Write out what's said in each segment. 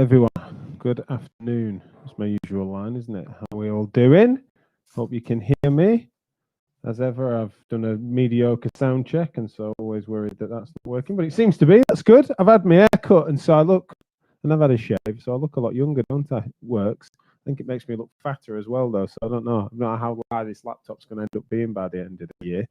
everyone. Good afternoon. It's my usual line, isn't it? How are we all doing? Hope you can hear me. As ever, I've done a mediocre sound check, and so always worried that that's not working, but it seems to be. That's good. I've had my hair cut, and so I've had a shave, so I look a lot younger, don't I? It works. I think it makes me look fatter as well, though, so I don't know. I don't know how high this laptop's going to end up being by the end of the year.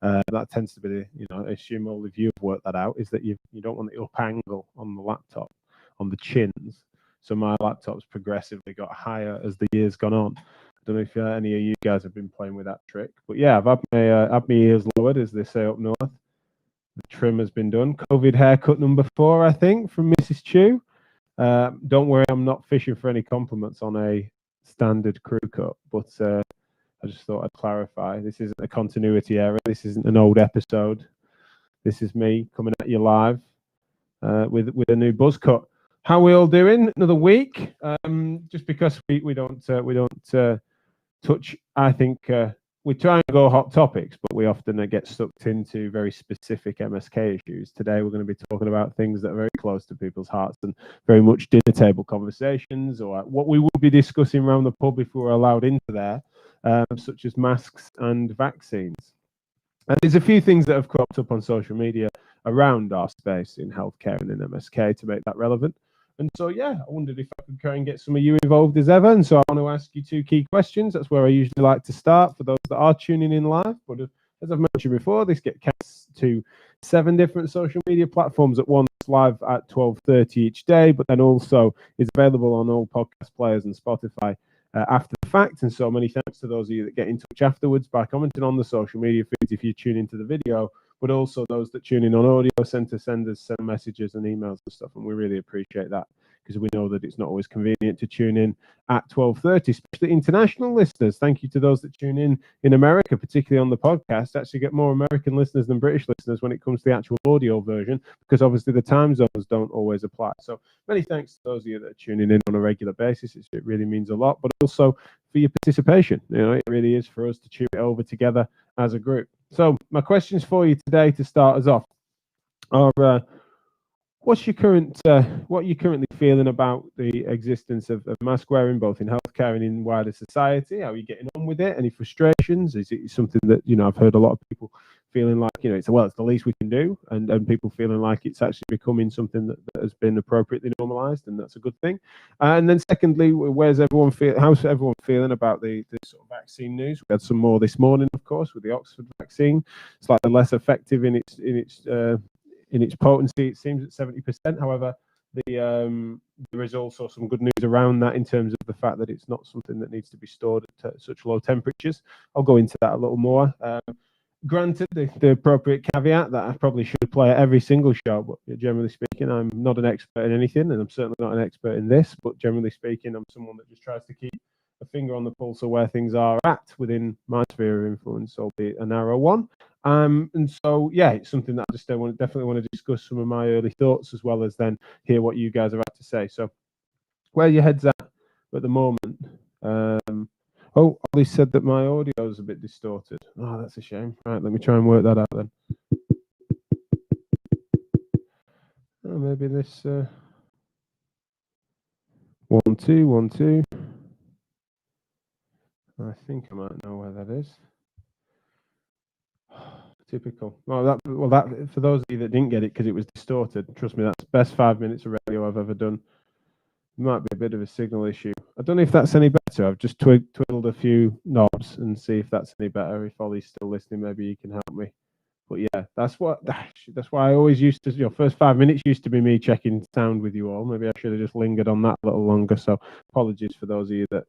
That tends to be the, I assume all of you have worked that out, is that you don't want the up angle on the laptop, on the chins. So my laptop's progressively got higher as the year's gone on. I don't know if any of you guys have been playing with that trick, but yeah, I've had my ears lowered, as they say up north. The trim has been done. COVID haircut number 4, I think, from Mrs. Chu. Don't worry, I'm not fishing for any compliments on a standard crew cut, but I just thought I'd clarify. This isn't a continuity error. This isn't an old episode. This is me coming at you live with a new buzz cut. How are we all doing? Another week. Just because we don't touch. I think we try and go hot topics, but we often get sucked into very specific MSK issues. Today we're going to be talking about things that are very close to people's hearts and very much dinner table conversations, or what we would be discussing around the pub if we were allowed into there, such as masks and vaccines. And there's a few things that have cropped up on social media around our space in healthcare and in MSK to make that relevant. And so, yeah, I wondered if I could try and get some of you involved as ever. And so I want to ask you 2 key questions. That's where I usually like to start for those that are tuning in live. But as I've mentioned before, this gets cast to 7 different social media platforms at once, live at 12:30 each day, but then also is available on all podcast players and Spotify after the fact. And so many thanks to those of you that get in touch afterwards by commenting on the social media feeds if you tune into the video, but also those that tune in on audio, send messages and emails and stuff. And we really appreciate that, because we know that it's not always convenient to tune in at 12:30, especially international listeners. Thank you to those that tune in America, particularly on the podcast. Actually get more American listeners than British listeners when it comes to the actual audio version, because obviously the time zones don't always apply. So many thanks to those of you that are tuning in on a regular basis. It really means a lot, but also for your participation. It really is for us to chew it over together as a group. So my questions for you today to start us off are, what are you currently feeling about the existence of mask wearing, both in healthcare and in wider society? How are you getting on with it? Any frustrations? Is it something that, I've heard a lot of people feeling like, it's the least we can do, and people feeling like it's actually becoming something that has been appropriately normalized, and that's a good thing. And then secondly, how's everyone feeling about the sort of vaccine news? We had some more this morning, of course, with the Oxford vaccine. Slightly less effective in its potency, it seems, at 70%. However, there is also some good news around that in terms of the fact that it's not something that needs to be stored at such low temperatures. I'll go into that a little more. Granted, the appropriate caveat that I probably should play at every single show, but generally speaking, I'm not an expert in anything, and I'm certainly not an expert in this, but generally speaking, I'm someone that just tries to keep a finger on the pulse of where things are at within my sphere of influence, albeit a narrow one. And so, yeah, it's something that I just definitely want to discuss some of my early thoughts, as well as then hear what you guys have had to say. So, where your head's at the moment? Ollie said that my audio is a bit distorted. Oh, that's a shame. Right, let me try and work that out then. Oh, maybe this 1 2 1 2. I think I might know where that is. Typical. That for those of you that didn't get it because it was distorted, trust me, that's the best 5 minutes of radio I've ever done. It might be a bit of a signal issue. I don't know if that's any better. I've just twiddled a few knobs and see if that's any better. If Ollie's still listening, maybe he can help me. But yeah, that's why I always used to. First 5 minutes used to be me checking sound with you all. Maybe I should have just lingered on that a little longer. So apologies for those of you that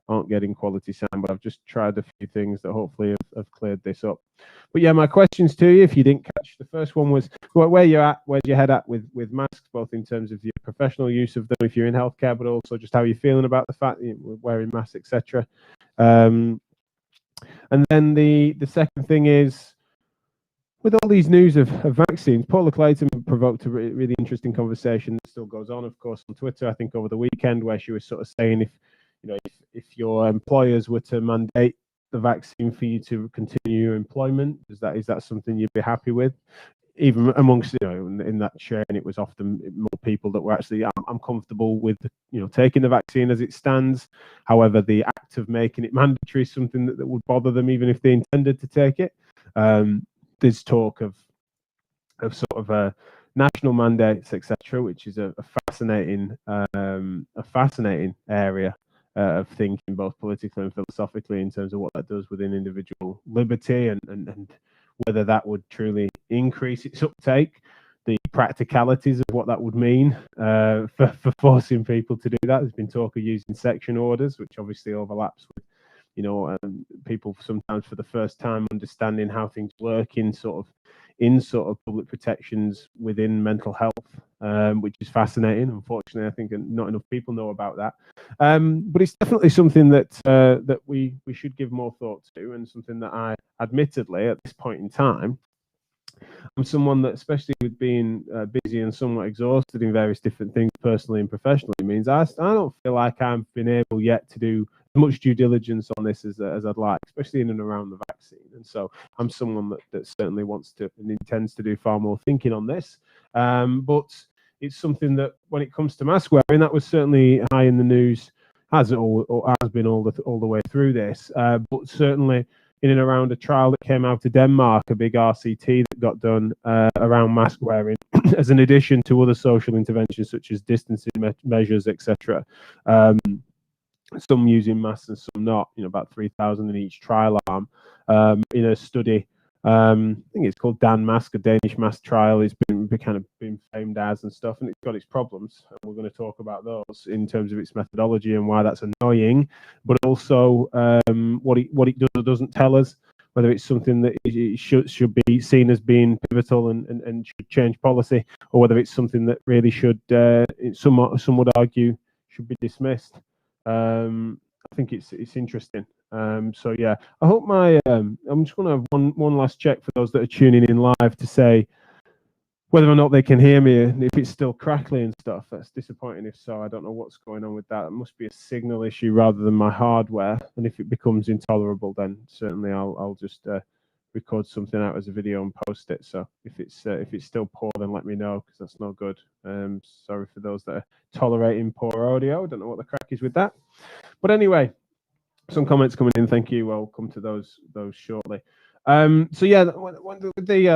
aren't getting quality sound, but I've just tried a few things that hopefully have cleared this up. But yeah, my questions to you, if you didn't catch, the first one was where's your head at with masks, both in terms of your professional use of them if you're in healthcare, but also just how you're feeling about the fact that you're wearing masks, etc. And then the second thing is, with all these news of vaccines, Paula Clayton provoked a really interesting conversation that still goes on, of course, on Twitter, I think over the weekend, where she was sort of saying if your employers were to mandate the vaccine for you to continue your employment, is that something you'd be happy with? even amongst, in that chain, it was often more people that were actually, I'm comfortable with, taking the vaccine as it stands. However, the act of making it mandatory is something that would bother them, even if they intended to take it. There's talk of sort of national mandates, etc., which is a fascinating area of thinking, both politically and philosophically, in terms of what that does within individual liberty, and whether that would truly increase its uptake, the practicalities of what that would mean for forcing people to do that. There's been talk of using section orders, which obviously overlaps with, people sometimes for the first time understanding how things work in sort of public protections within mental health, which is fascinating. Unfortunately, I think not enough people know about that. But it's definitely something that we should give more thought to, and something that I, admittedly, at this point in time, I'm someone that, especially with being busy and somewhat exhausted in various different things, personally and professionally, means I don't feel like I've been able yet to do as much due diligence on this as I'd like, especially in and around the vaccine. And so I'm someone that certainly wants to and intends to do far more thinking on this. But it's something that, when it comes to mask wearing, that was certainly high in the news, has been all the way through this. But certainly in and around a trial that came out of Denmark, a big RCT that got done around mask wearing, as an addition to other social interventions such as distancing measures, etc. Some using masks and some not. About 3,000 in each trial arm. In a study, I think it's called Mask, a Danish mask trial. It's been famed as and stuff, and it's got its problems. And we're going to talk about those in terms of its methodology and why that's annoying, but also what it does or doesn't tell us, whether it's something that it should be seen as being pivotal and should change policy, or whether it's something that really should, some would argue, should be dismissed. I think it's interesting. So yeah, I hope I'm just going to have one last check for those that are tuning in live to say whether or not they can hear me, and if it's still crackly and stuff. That's disappointing. If so, I don't know what's going on with that. It must be a signal issue rather than my hardware. And if it becomes intolerable, then certainly I'll just record something out as a video and post it. So if it's still poor, then let me know, because that's no good. Sorry for those that are tolerating poor audio. I don't know what the crack is with that. But anyway, some comments coming in. Thank you. I'll come to those shortly. So yeah,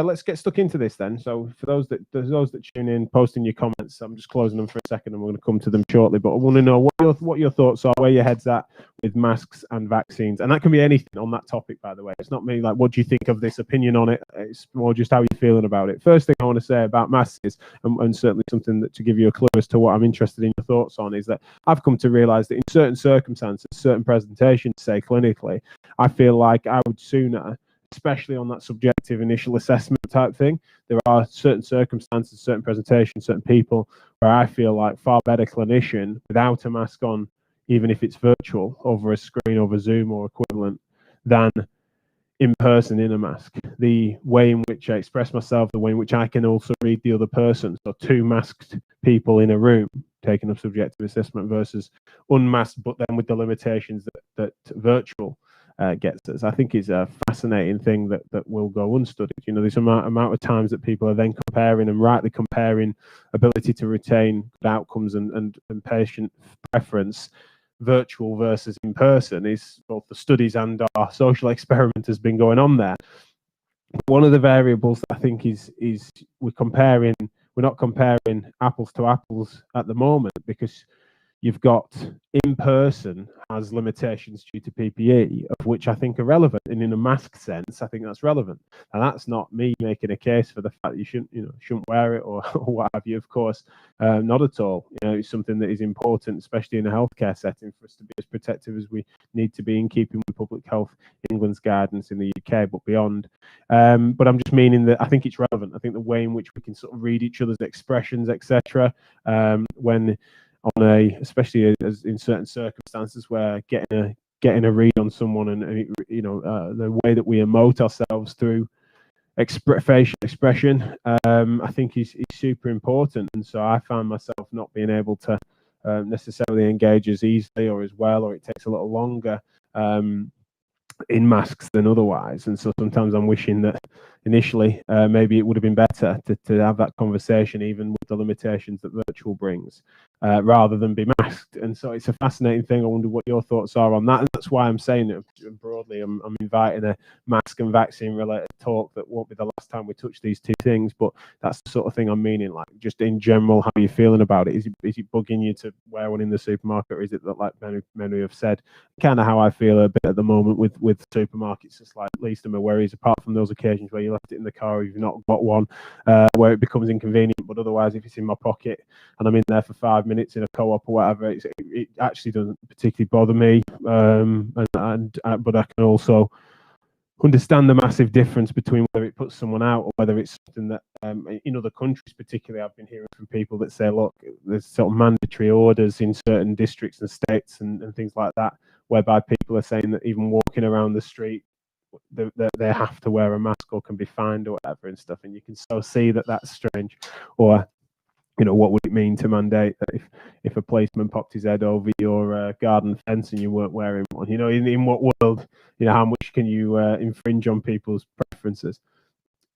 let's get stuck into this then. So for those that tune in, posting your comments, I'm just closing them for a second, and we're going to come to them shortly. But I want to know what your thoughts are, where your head's at with masks and vaccines, and that can be anything on that topic. By the way, it's not me like, what do you think of this opinion on it? It's more just how you're feeling about it. First thing I want to say about masks is, and certainly something that to give you a clue as to what I'm interested in your thoughts on, is that I've come to realise that in certain circumstances, certain presentations, say clinically, I feel like I would sooner, especially on that subjective initial assessment type thing, there are certain circumstances, certain presentations, certain people where I feel like far better clinician without a mask on, even if it's virtual, over a screen, over Zoom or equivalent, than in person in a mask. The way in which I express myself, the way in which I can also read the other person. So two masked people in a room taking a subjective assessment versus unmasked, but then with the limitations that virtual gets us, I think is a fascinating thing that will go unstudied. There's amount of times that people are then comparing, and rightly comparing, ability to retain good outcomes and patient preference virtual versus in person. Is both the studies and our social experiment has been going on there. One of the variables that I think is we're not comparing apples to apples at the moment, because you've got in person has limitations due to PPE, of which I think are relevant, and in a mask sense, I think that's relevant. And that's not me making a case for the fact that you shouldn't wear it or what have you. Of course, not at all. It's something that is important, especially in a healthcare setting, for us to be as protective as we need to be, in keeping with public health England's guidance in the UK, but beyond. But I'm just meaning that I think it's relevant. I think the way in which we can sort of read each other's expressions, etc., when especially as in certain circumstances where getting a read on someone, and the way that we emote ourselves through facial expression, I think is super important. And so I find myself not being able to necessarily engage as easily or as well, or it takes a little longer in masks than otherwise. And so sometimes I'm wishing that initially, maybe it would have been better to have that conversation, even with the limitations that virtual brings, rather than be masked. And so it's a fascinating thing. I wonder what your thoughts are on that. And that's why I'm saying that broadly, I'm inviting a mask and vaccine related talk that won't be the last time we touch these two things, but that's the sort of thing I'm meaning. Like, just in general, how are you feeling about it? Is it bugging you to wear one in the supermarket, or is it that, like many have said, kind of how I feel a bit at the moment with supermarkets? It's like, at least my worries, apart from those occasions where you left it in the car or you've not got one, where it becomes inconvenient. But otherwise, if it's in my pocket and I'm in there for 5 minutes in a co-op or whatever, it actually doesn't particularly bother me. But I can also understand the massive difference between whether it puts someone out or whether it's something that in other countries, particularly, I've been hearing from people that say, look, there's sort of mandatory orders in certain districts and states and things like that, whereby people are saying that even walking around the street, they have to wear a mask or can be fined or whatever and stuff. And you can so see that that's strange. Or, what would it mean to mandate that if a policeman popped his head over your garden fence and you weren't wearing one? In what world, how much can you infringe on people's preferences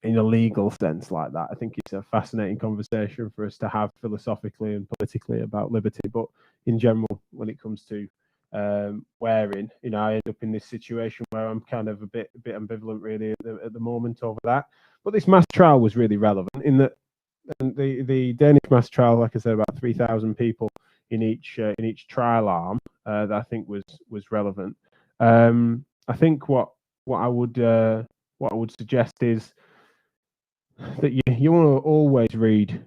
in a legal sense like that? I think it's a fascinating conversation for us to have philosophically and politically about liberty. But in general, when it comes to wearing, I end up in this situation where I'm kind of a bit ambivalent really at the moment over that. But this mass trial was really relevant in that. And the Danish mass trial, like I said, about 3,000 people in each trial arm, that I think was relevant. I think what I would suggest is that you want to always read.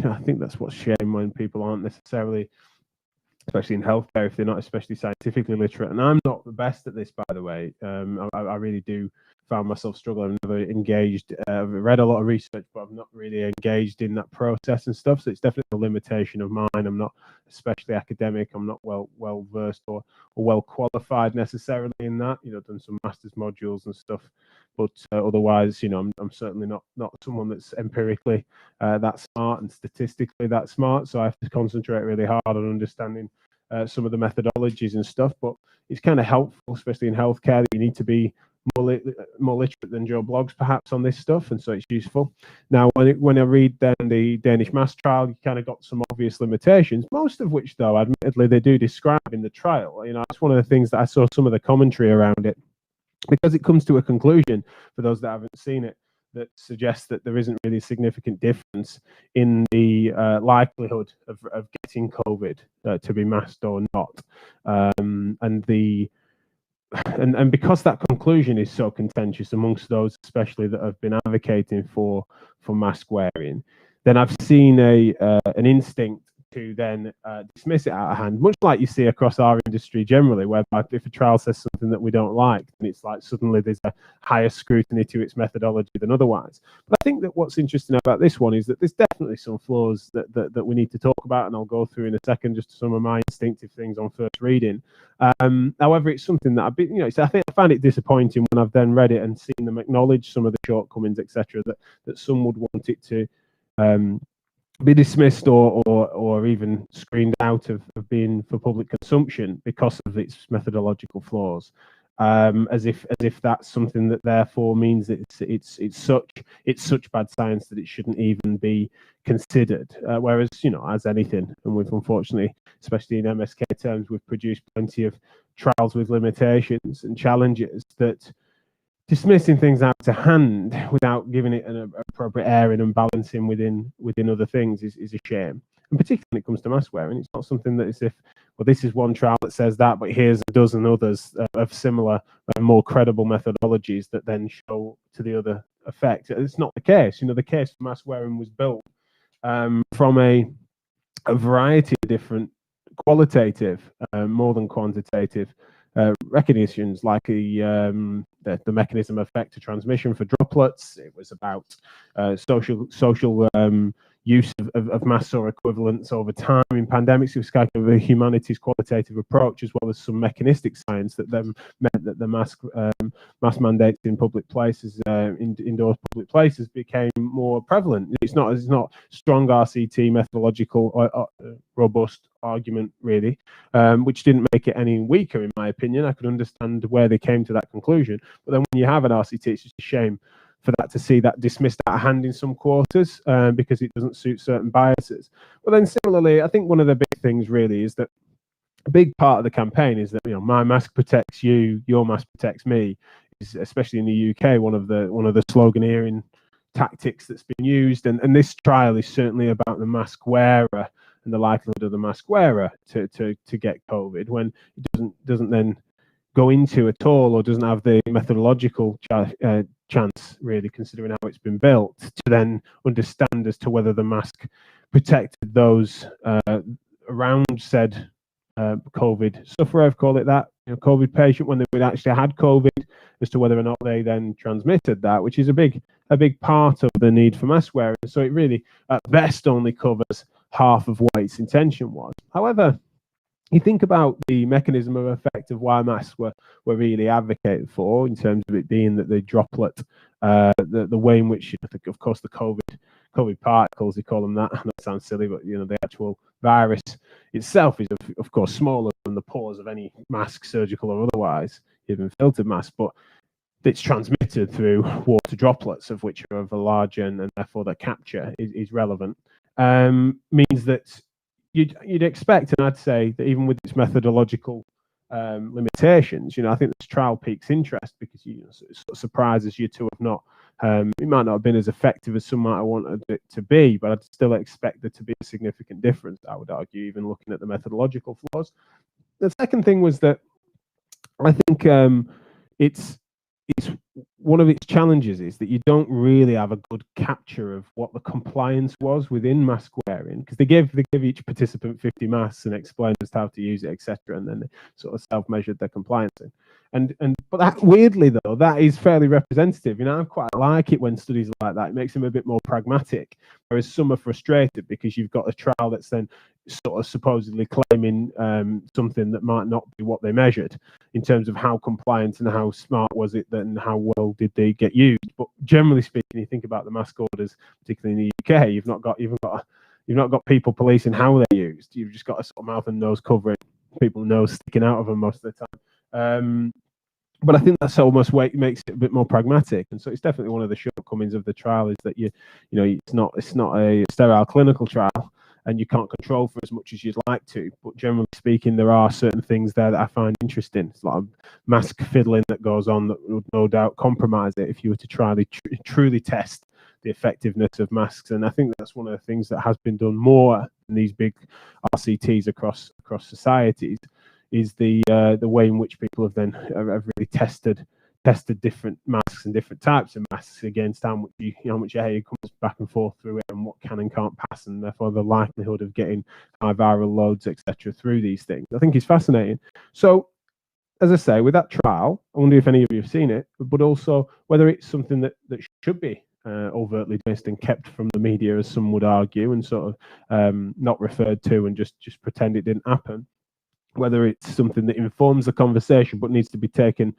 I think that's what's shame when people aren't necessarily, especially in healthcare, if they're not especially scientifically literate. And I'm not the best at this, by the way. I really do found myself struggling. I've never engaged. I've read a lot of research, but I've not really engaged in that process and stuff. So it's definitely a limitation of mine. I'm not especially academic. I'm not well versed or well qualified necessarily in that. Done some master's modules and stuff, but otherwise, I'm certainly not someone that's empirically that smart and statistically that smart. So I have to concentrate really hard on understanding some of the methodologies and stuff. But it's kind of helpful, especially in healthcare, that you need to be more literate than Joe Blogs perhaps on this stuff, and so it's useful. Now, when I read then the Danish mass trial, you kind of got some obvious limitations, most of which, though, admittedly, they do describe in the trial. It's one of the things that I saw some of the commentary around it, because it comes to a conclusion, for those that haven't seen it, that suggests that there isn't really a significant difference in the likelihood of getting COVID to be masked or not, and because that conclusion is so contentious amongst those, especially that have been advocating for mask wearing, then I've seen an instinct to then dismiss it out of hand, much like you see across our industry generally, whereby if a trial says something that we don't like, then it's like suddenly there's a higher scrutiny to its methodology than otherwise. But I think that what's interesting about this one is that there's definitely some flaws that we need to talk about, and I'll go through in a second just some of my instinctive things on first reading. However, it's something that I've been, I think I found it disappointing when I've then read it and seen them acknowledge some of the shortcomings, etc., that some would want it to be dismissed or even screened out of being for public consumption because of its methodological flaws, as if that's something that therefore means that it's such bad science that it shouldn't even be considered. Whereas, as anything, and we've unfortunately, especially in MSK terms, we've produced plenty of trials with limitations and challenges that dismissing things out to hand without giving it an appropriate airing and balancing within other things is a shame. And particularly when it comes to mask wearing, it's not something that is this is one trial that says that, but here's a dozen others of similar and more credible methodologies that then show to the other effect. It's not the case. The case for mask wearing was built from a variety of different qualitative, more than quantitative recognitions, like the mechanism of vector transmission for droplets. It was about social use of mass or equivalents over time in pandemics. It was kind of a humanities qualitative approach, as well as some mechanistic science that then meant that the mask mandates in public places, indoor public places, became more prevalent. It's not strong RCT methodological robust argument really, which didn't make it any weaker in my opinion. I could understand where they came to that conclusion, but then when you have an RCT, it's just a shame for that to see that dismissed out of hand in some quarters because it doesn't suit certain biases. But then similarly, I think one of the big things really is that a big part of the campaign is that, you know, my mask protects you, your mask protects me, is especially in the UK one of the sloganeering tactics that's been used, and this trial is certainly about the mask wearer and the likelihood of the mask wearer to get COVID, when it doesn't then go into at all, or doesn't have the methodological chance, really, considering how it's been built, to then understand as to whether the mask protected those around said COVID sufferer, I've called it that, you know, COVID patient, when they actually had COVID, as to whether or not they then transmitted that, which is a big part of the need for mask wearing. So it really, at best, only covers half of what its intention was. However, you think about the mechanism of effect of why masks were really advocated for, in terms of it being that the droplet, the way in which, of course, the COVID particles, they call them that. That sounds silly, but you know, the actual virus itself is of course smaller than the pores of any mask, surgical or otherwise, even filtered mask, but it's transmitted through water droplets, of which are of a large and therefore the capture is relevant. Means that you'd expect, and I'd say that even with its methodological limitations, you know, I think this trial piques interest because it sort of surprises you to have not. It might not have been as effective as some might have wanted it to be, but I'd still expect there to be a significant difference, I would argue, even looking at the methodological flaws. The second thing was that I think it's one of its challenges is that you don't really have a good capture of what the compliance was within mask wearing, because they give each participant 50 masks and explained us how to use it, etc., and then they sort of self-measured their compliance in. But that, weirdly though, that is fairly representative. You know, I quite like it when studies like that. It makes them a bit more pragmatic, whereas some are frustrated because you've got a trial that's then sort of supposedly claiming something that might not be what they measured in terms of how compliant and how smart was it and how well did they get used. But generally speaking, you think about the mask orders, particularly in the UK, you've not got people policing how they're used. You've just got a sort of mouth and nose covering, people's nose sticking out of them most of the time. But I think that's almost makes it a bit more pragmatic, and so it's definitely one of the shortcomings of the trial is that you know it's not a sterile clinical trial, and you can't control for as much as you'd like to. But generally speaking, there are certain things there that I find interesting. It's a lot of mask fiddling that goes on that would no doubt compromise it if you were to truly test the effectiveness of masks. And I think that's one of the things that has been done more in these big RCTs across societies, is the way in which people have really tested different masks and different types of masks against how much air comes back and forth through it, and what can and can't pass, and therefore the likelihood of getting high viral loads, etc., through these things. I think it's fascinating. So, as I say, with that trial, I wonder if any of you have seen it, but also whether it's something that should be overtly missed and kept from the media, as some would argue, and sort of not referred to and just pretend it didn't happen. Whether it's something that informs the conversation but needs to be taken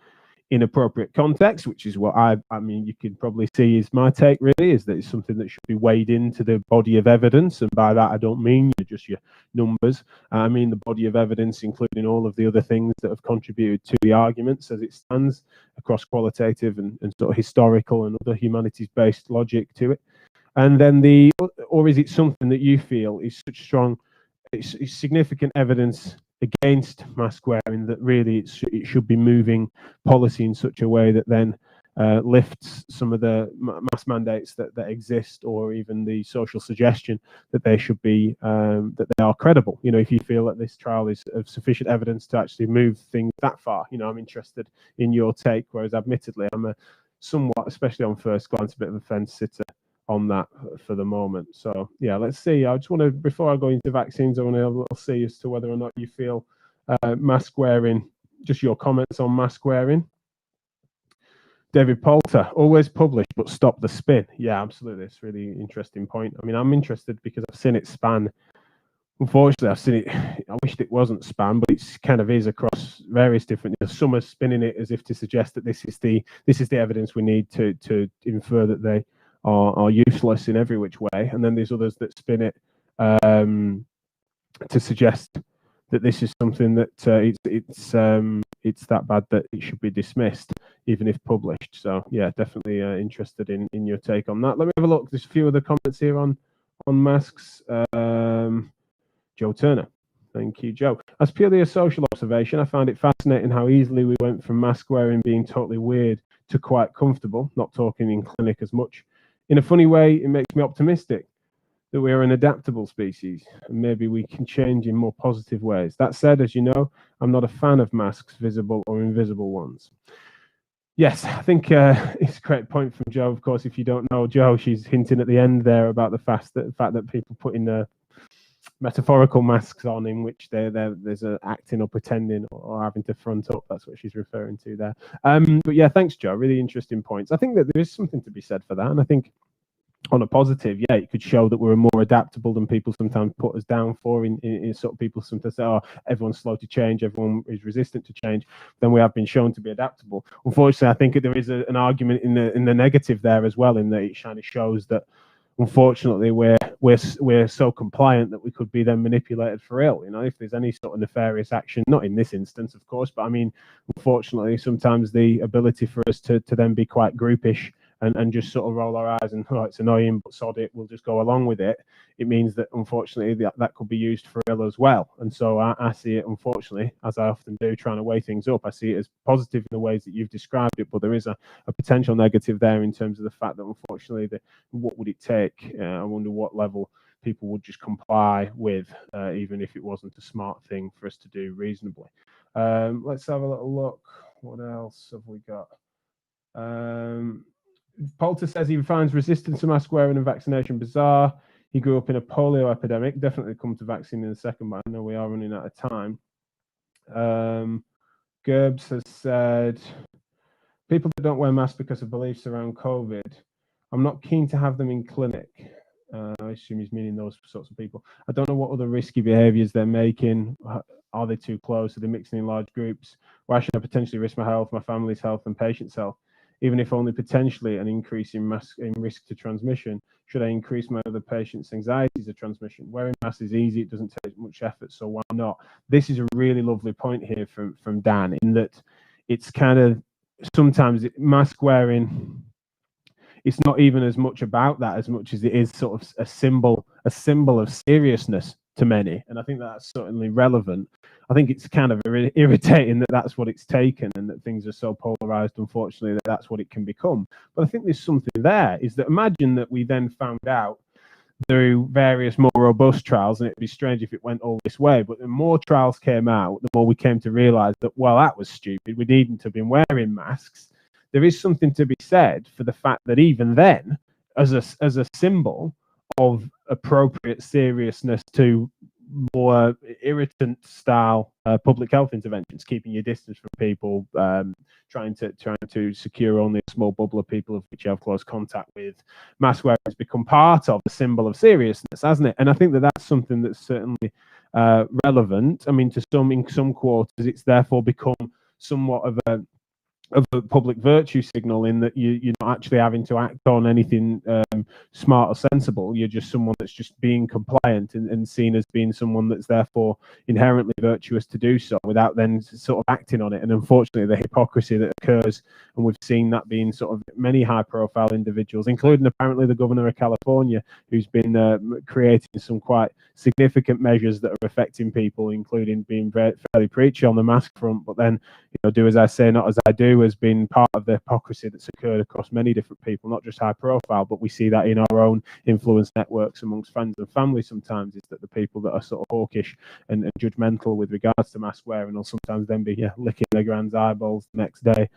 in appropriate context, which is what I mean, you can probably see is my take, really, is that it's something that should be weighed into the body of evidence. And by that, I don't mean just your numbers. I mean the body of evidence, including all of the other things that have contributed to the arguments as it stands across qualitative and sort of historical and other humanities-based logic to it. And then or is it something that you feel is such strong, it's significant evidence against mask wearing that really it should be moving policy in such a way that then lifts some of the mask mandates that exist, or even the social suggestion that they should be that they are credible. You know, if you feel that this trial is of sufficient evidence to actually move things that far, you know, I'm interested in your take. Whereas, admittedly, I'm a somewhat, especially on first glance, a bit of a fence sitter on that for the moment. So yeah, let's see. I just want to, before I go into vaccines, I want to have a little see as to whether or not you feel mask wearing, just your comments on mask wearing. David Poulter, always publish but stop the spin. Yeah, absolutely. It's a really interesting point. I mean, I'm interested because I've seen it span. Unfortunately, I've seen it. I wished it wasn't span, but it kind of is across various different. Some are spinning it as if to suggest that this is the evidence we need to infer that they are useless in every which way, and then there's others that spin it to suggest that this is something that it's that bad that it should be dismissed. even if published. So yeah, definitely interested in your take on that. Let me have a look. There's a few other comments here on masks. Joe Turner. Thank you, Joe. As purely a social observation, I find it fascinating how easily we went from mask wearing being totally weird to quite comfortable, not talking in clinic as much. In a funny way, it makes me optimistic that we are an adaptable species and maybe we can change in more positive ways. That said, as you know, I'm not a fan of masks, visible or invisible ones. Yes, I think it's a great point from Joe. Of course, if you don't know Joe, she's hinting at the end there about the fact that people put in metaphorical masks on in which there's a acting or pretending or having to front up. That's what she's referring to there. But yeah, thanks, Joe. Really interesting points. I think that there is something to be said for that, and I think on a positive, yeah, it could show that we're more adaptable than people sometimes put us down for. In sort of people sometimes say, oh, everyone's slow to change, everyone is resistant to change. Then we have been shown to be adaptable. Unfortunately, I think there is an argument in the negative there as well, in that it kind of shows that unfortunately we're so compliant that we could be then manipulated for ill. You know, if there's any sort of nefarious action, not in this instance, of course, but I mean, unfortunately, sometimes the ability for us to then be quite groupish and just sort of roll our eyes and, oh, it's annoying, but sod it, we'll just go along with it. It means that, unfortunately, that could be used for ill as well. And so I see it, unfortunately, as I often do, trying to weigh things up. I see it as positive in the ways that you've described it, but there is a potential negative there in terms of the fact that, unfortunately, what would it take? I wonder what level people would just comply with, even if it wasn't a smart thing for us to do reasonably. Let's have a little look. What else have we got? Poulter says he finds resistance to mask wearing and vaccination bizarre. He grew up in a polio epidemic. Definitely come to vaccine in a second, but I know we are running out of time. Gerbs has said, people that don't wear masks because of beliefs around COVID, I'm not keen to have them in clinic. I assume he's meaning those sorts of people. I don't know what other risky behaviours they're making. Are they too close? Are they mixing in large groups? Why should I potentially risk my health, my family's health, and patients' health? Even if only potentially an increase in risk to transmission, should I increase my other patients' anxieties of transmission? Wearing masks is easy, it doesn't take much effort, so why not? This is a really lovely point here from Dan, in that it's kind of sometimes mask wearing, it's not even as much about that as much as it is sort of a symbol of seriousness to many, and I think that's certainly relevant. I think it's kind of irritating that that's what it's taken, and that things are so polarized, unfortunately, that that's what it can become. But I think there's something there, is that imagine that we then found out through various more robust trials, and it'd be strange if it went all this way, but the more trials came out, the more we came to realize that, well, that was stupid, we needn't have been wearing masks. There is something to be said for the fact that even then, as a symbol of appropriate seriousness to more irritant style public health interventions, keeping your distance from people, trying to secure only a small bubble of people of which you have close contact with, mask wearing has become part of the symbol of seriousness, hasn't it? And I think that that's something that's certainly relevant. I mean, in some quarters, it's therefore become somewhat of a public virtue signal, in that you're not actually having to act on anything smart or sensible. You're just someone that's just being compliant and seen as being someone that's therefore inherently virtuous to do so without then sort of acting on it. And unfortunately, the hypocrisy that occurs, and we've seen that being sort of many high profile individuals, including apparently the governor of California, who's been creating some quite significant measures that are affecting people, including being fairly preachy on the mask front, but then, you know, do as I say, not as I do, has been part of the hypocrisy that's occurred across many different people, not just high profile, but we see that in our own influence networks amongst friends and family sometimes, is that the people that are sort of hawkish and judgmental with regards to mask wearing will sometimes then be licking their grand's eyeballs the next day,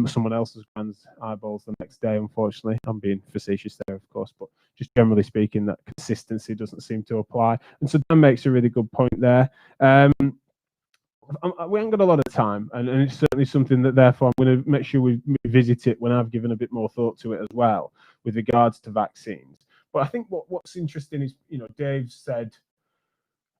someone else's grand's eyeballs the next day. Unfortunately, I'm being facetious there, of course, but just generally speaking, that consistency doesn't seem to apply. And so Dan makes a really good point there. We haven't got a lot of time, and it's certainly something that therefore I'm going to make sure we visit it when I've given a bit more thought to it as well with regards to vaccines. But I think what's interesting is, you know, Dave said,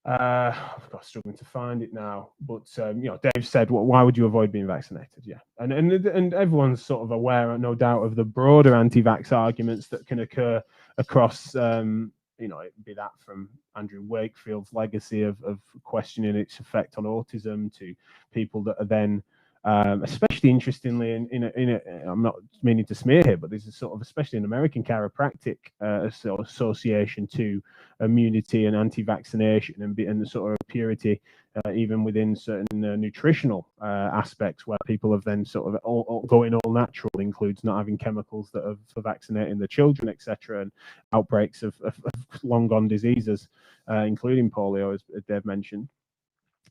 I've got struggling to find it now, but you know, Dave said, well, why would you avoid being vaccinated? Yeah, and everyone's sort of aware, no doubt, of the broader anti-vax arguments that can occur across, you know, it'd be that from Andrew Wakefield's legacy of questioning its effect on autism, to people that are then Especially interestingly, I'm not meaning to smear here, but there's a sort of, especially an American chiropractic association to immunity and anti-vaccination and the sort of purity, even within certain nutritional aspects, where people have then sort of going all natural includes not having chemicals that are for vaccinating the children, etc., and outbreaks of long gone diseases, including polio, as Dave mentioned.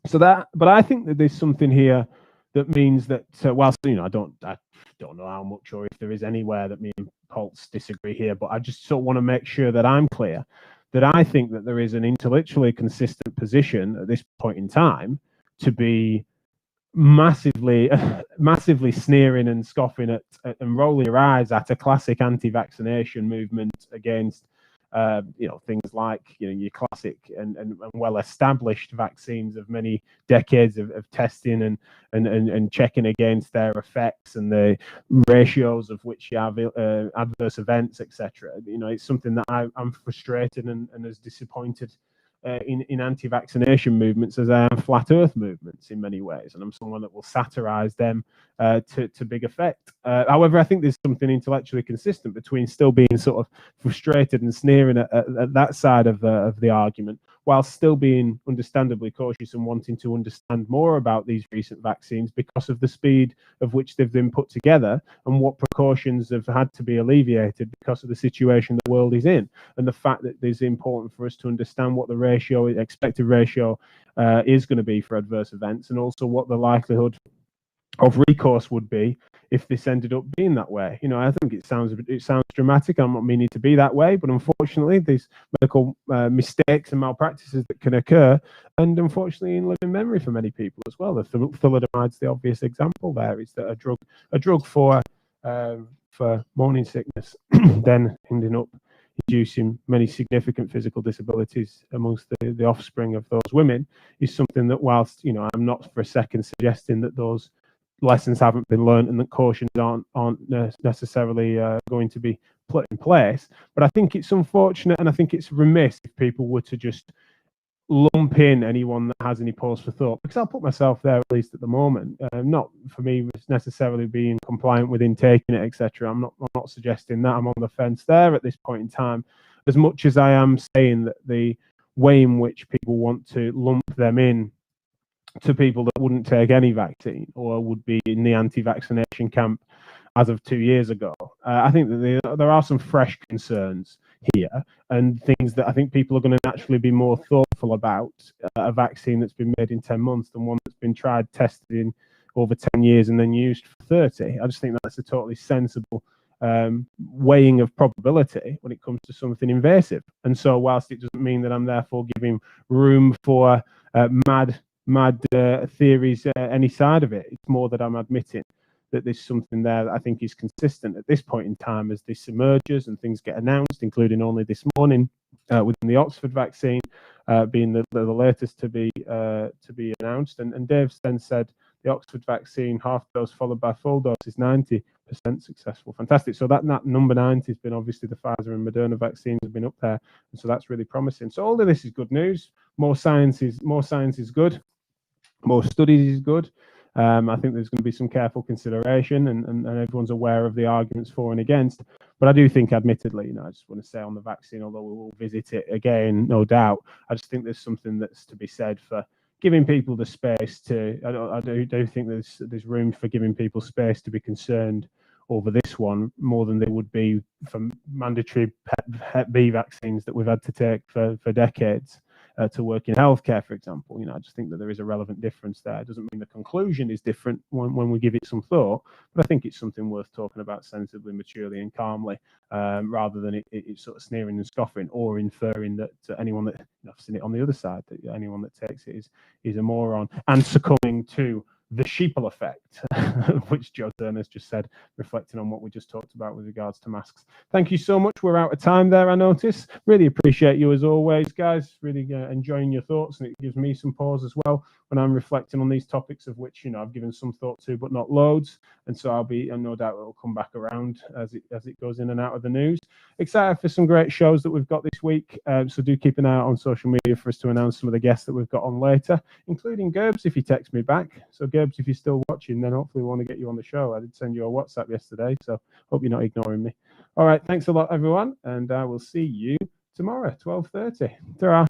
So that, but I think that there's something here that means that whilst I don't know how much or if there is anywhere that me and Pulse disagree here, but I just sort of want to make sure that I'm clear that I think that there is an intellectually consistent position at this point in time to be massively sneering and scoffing at and rolling your eyes at a classic anti-vaccination movement against things like your classic and well-established vaccines of many decades of testing and checking against their effects and the ratios of which you have adverse events, etc. It's something that I'm frustrated and as disappointed in anti-vaccination movements as I am flat Earth movements in many ways, and I'm someone that will satirize them to big effect. However, I think there's something intellectually consistent between still being sort of frustrated and sneering at that side of the argument, while still being understandably cautious and wanting to understand more about these recent vaccines because of the speed of which they've been put together and what precautions have had to be alleviated because of the situation the world is in, and the fact that it's important for us to understand what the expected ratio is going to be for adverse events, and also what the likelihood of recourse would be if this ended up being that way. I think it sounds dramatic. I'm not meaning to be that way, but unfortunately, these medical mistakes and malpractices that can occur, and unfortunately, in living memory for many people as well. The thalidomide's the obvious example. There is that a drug for morning sickness, then ending up inducing many significant physical disabilities amongst the offspring of those women, is something that, whilst I'm not for a second suggesting that those lessons haven't been learned and that cautions aren't necessarily going to be put in place, but I think it's unfortunate and I think it's remiss if people were to just lump in anyone that has any pause for thought, because I'll put myself there, at least at the moment. Not for me necessarily being compliant with taking it, etc. I'm not suggesting that. I'm on the fence there at this point in time, as much as I am saying that the way in which people want to lump them in to people that wouldn't take any vaccine or would be in the anti-vaccination camp as of 2 years ago, I think that there are some fresh concerns here and things that I think people are going to naturally be more thoughtful about a vaccine that's been made in 10 months than one that's been tried, tested in over 10 years and then used for 30. I just think that's a totally sensible weighing of probability when it comes to something invasive. And so whilst it doesn't mean that I'm therefore giving room for mad theories any side of it, it's more that I'm admitting that there's something there that I think is consistent at this point in time as this emerges and things get announced, including only this morning within the Oxford vaccine being the latest to be announced. And Dave then said the Oxford vaccine half dose followed by full dose is 90% successful. Fantastic. So that number 90 has been obviously the Pfizer and Moderna vaccines have been up there, and so that's really promising. So all of this is good news. More science is good. More studies is good. I think there's going to be some careful consideration, and everyone's aware of the arguments for and against. But I do think, admittedly, I just want to say on the vaccine, although we will visit it again, no doubt, I just think there's something that's to be said for giving people the space to. I do think there's room for giving people space to be concerned over this one more than they would be for mandatory Hep B vaccines that we've had to take for decades. To work in healthcare, for example. I just think that there is a relevant difference there. It doesn't mean the conclusion is different when we give it some thought, but I think it's something worth talking about sensibly, maturely, and calmly, rather than it sort of sneering and scoffing or inferring that anyone that, I've seen it on the other side, that anyone that takes it is a moron and succumbing to the sheeple effect, which Joe Turner's just said, reflecting on what we just talked about with regards to masks. Thank you so much. We're out of time there, I notice. Really appreciate you as always, guys. Really enjoying your thoughts, and it gives me some pause as well when I'm reflecting on these topics of which, I've given some thought to, but not loads. And so and no doubt it'll come back around as it goes in and out of the news. Excited for some great shows that we've got this week. So do keep an eye out on social media for us to announce some of the guests that we've got on later, including Gerbs if he texts me back. So Gerbs, Gerbs, if you're still watching, then hopefully we want to get you on the show. I did send you a WhatsApp yesterday, so hope you're not ignoring me. All right, thanks a lot, everyone, and I will see you tomorrow, 12:30. Ta-ra.